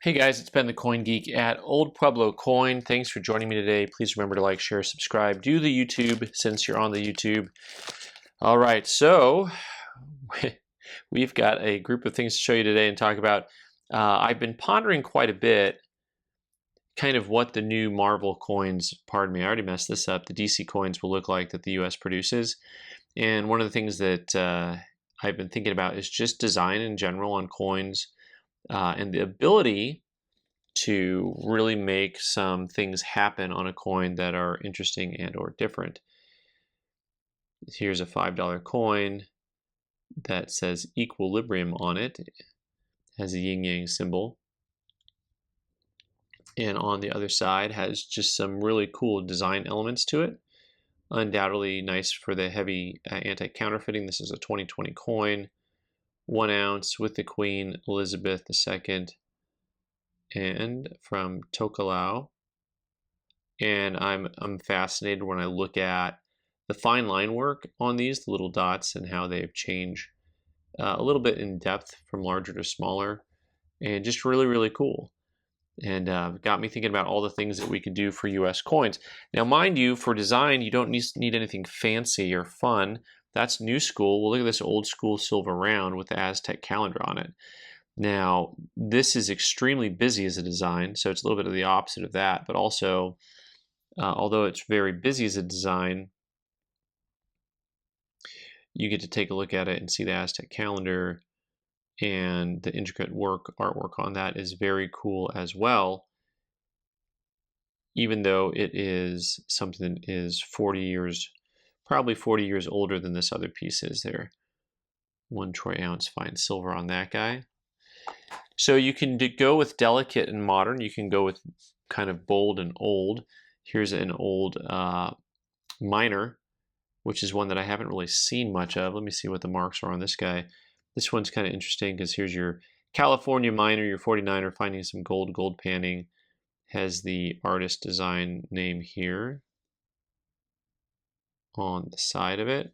Hey guys, it's Ben the Coin Geek at Old Pueblo Coin. Thanks for joining me today. Please remember to like, share, subscribe. Do the YouTube since you're on the YouTube. All right, so we've got a group of things to show you today and talk about. I've been pondering quite a bit kind of what the new Marvel coins, pardon me, I already messed this up, the DC coins will look like that the US produces. And one of the things that I've been thinking about is just design in general on coins. And the ability to really make some things happen on a coin that are interesting and or different. Here's a $5 coin that says equilibrium on it. It has a yin-yang symbol. And on the other side has just some really cool design elements to it. Undoubtedly nice for the heavy anti-counterfeiting. This is a 2020 coin, 1 ounce with the Queen Elizabeth II and from Tokelau. And I'm fascinated when I look at the fine line work on these, the little dots, and how they've changed a little bit in depth from larger to smaller, and just really, really cool. And got me thinking about all the things that we could do for US coins. Now, mind you, for design, you don't need anything fancy or fun. That's new school. Well, look at this old school silver round with the Aztec calendar on it. Now, this is extremely busy as a design, so it's a little bit of the opposite of that, but also, although it's very busy as a design, you get to take a look at it and see the Aztec calendar, and the intricate artwork on that is very cool as well, even though it is something that is 40 years, probably 40 years older than this other piece is there. 1 troy ounce fine silver on that guy. So you can go with delicate and modern. You can go with kind of bold and old. Here's an old miner, which is one that I haven't really seen much of. Let me see what the marks are on this guy. This one's kind of interesting because here's your California miner, your 49er finding some gold panning. Has the artist design name here on the side of it.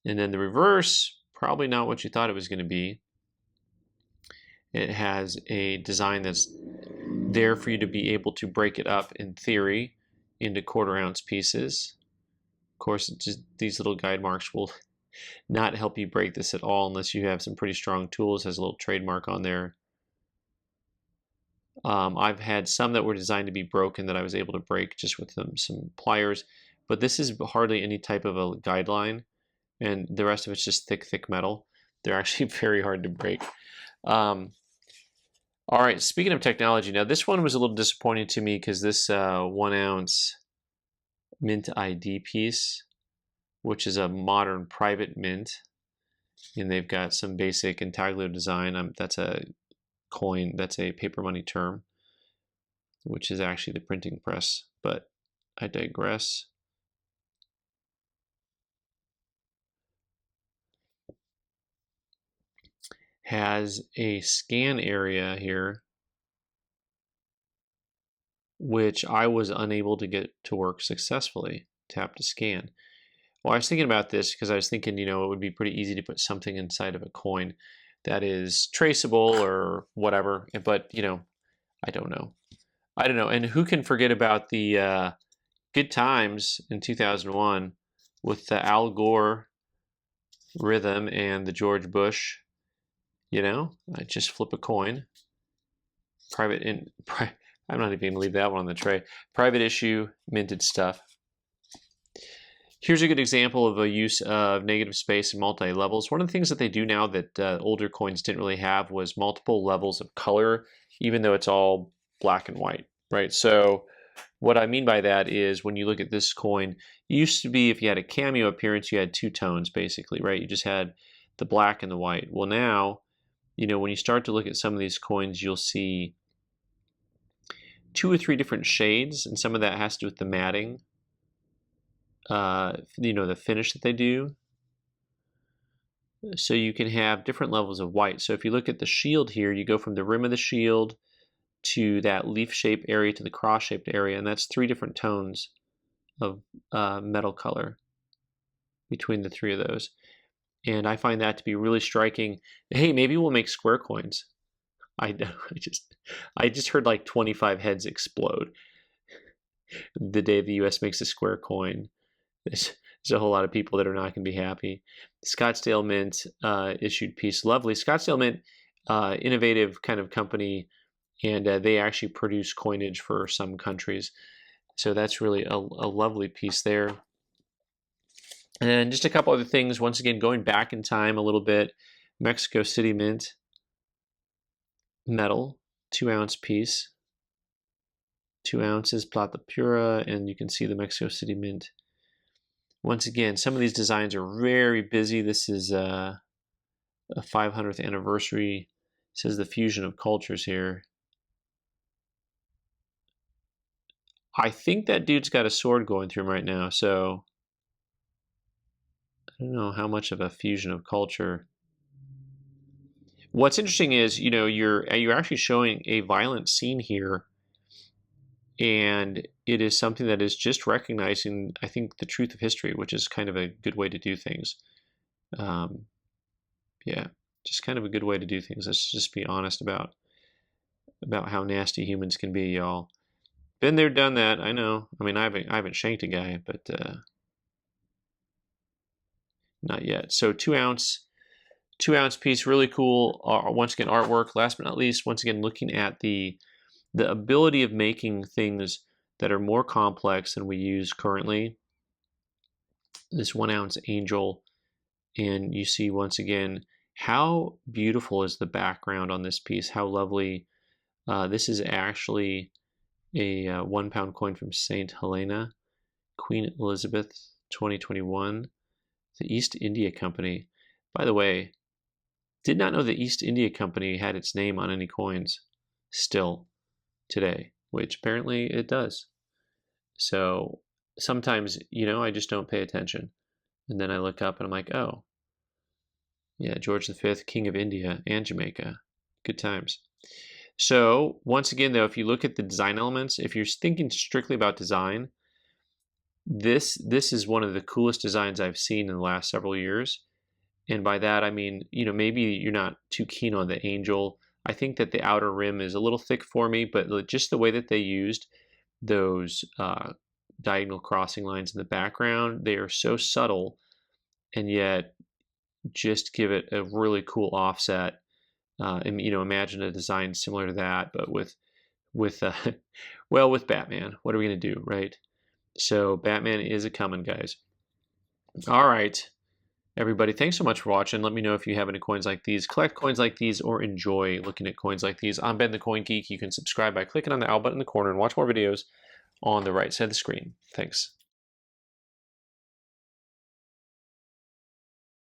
And then the reverse, probably not what you thought it was going to be. It has a design that's there for you to be able to break it up in theory into 1/4 ounce pieces. Of course, just these little guide marks will not help you break this at all unless you have some pretty strong tools. Has a little trademark on there. I've had some that were designed to be broken that I was able to break just with some pliers, but this is hardly any type of a guideline, and the rest of it's just thick metal. They're actually very hard to break. All right, speaking of technology, now this one was a little disappointing to me because this 1 ounce mint ID piece, which is a modern private mint, and they've got some basic intaglio design. That's a coin, that's a paper money term, which is actually the printing press, but I digress. Has a scan area here, which I was unable to get to work successfully. Tap to scan. Well, I was thinking about this because I was thinking, it would be pretty easy to put something inside of a coin that is traceable or whatever, but, I don't know. I don't know. And who can forget about the good times in 2001 with the Al Gore rhythm and the George Bush, I just flip a coin. I'm not even going to leave that one on the tray. Private issue, minted stuff. Here's a good example of a use of negative space and multi-levels. One of the things that they do now that older coins didn't really have was multiple levels of color, even though it's all black and white, right? So what I mean by that is when you look at this coin, it used to be if you had a cameo appearance, you had 2 tones basically, right? You just had the black and the white. Well, now, when you start to look at some of these coins, you'll see 2 or 3 different shades, and some of that has to do with the matting, the finish that they do. So you can have different levels of white. So if you look at the shield here, you go from the rim of the shield to that leaf-shaped area to the cross-shaped area, and that's 3 different tones of metal color between the 3 of those. And I find that to be really striking. Hey, maybe we'll make square coins. I know. I just heard like 25 heads explode the day the U.S. makes a square coin. There's a whole lot of people that are not going to be happy. Scottsdale Mint issued piece. Lovely. Scottsdale Mint, innovative kind of company, and they actually produce coinage for some countries. So that's really a lovely piece there. And just a couple other things, once again, going back in time a little bit, Mexico City Mint, metal, 2-ounce piece, 2 ounces, plata pura, and you can see the Mexico City Mint. Once again, some of these designs are very busy. This is a 500th anniversary. It says the fusion of cultures here. I think that dude's got a sword going through him right now, so I don't know how much of a fusion of culture. What's interesting is, you know, you're actually showing a violent scene here, and it is something that is just recognizing, I think, the truth of history, which is kind of a good way to do things. Yeah, just kind of a good way to do things. Let's just be honest about how nasty humans can be, y'all. Been there, done that. I know. I mean, I haven't shanked a guy, but not yet. So 2-ounce piece, really cool. Once again, artwork. Last but not least, once again, looking at the ability of making things that are more complex than we use currently. This 1-ounce angel, and you see once again how beautiful is the background on this piece. How lovely. This is actually a 1-pound coin from St. Helena, Queen Elizabeth 2021, the East India Company. By the way, did not know the East India Company had its name on any coins still today, which apparently it does. So sometimes, you know, I just don't pay attention. And then I look up and I'm like, oh, yeah, George V, King of India and Jamaica. Good times. So once again, though, if you look at the design elements, if you're thinking strictly about design, this is one of the coolest designs I've seen in the last several years. And by that, I mean, you know, maybe you're not too keen on the angel. I think that the outer rim is a little thick for me, but just the way that they used those diagonal crossing lines in the background, they are so subtle, and yet just give it a really cool offset. And you know, imagine a design similar to that, but with well, with Batman. What are we gonna do, right? So Batman is a coming, guys. All right, everybody, thanks so much for watching. Let me know if you have any coins like these, collect coins like these, or enjoy looking at coins like these. I'm Ben the Coin Geek. You can subscribe by clicking on the owl button in the corner and watch more videos on the right side of the screen. Thanks.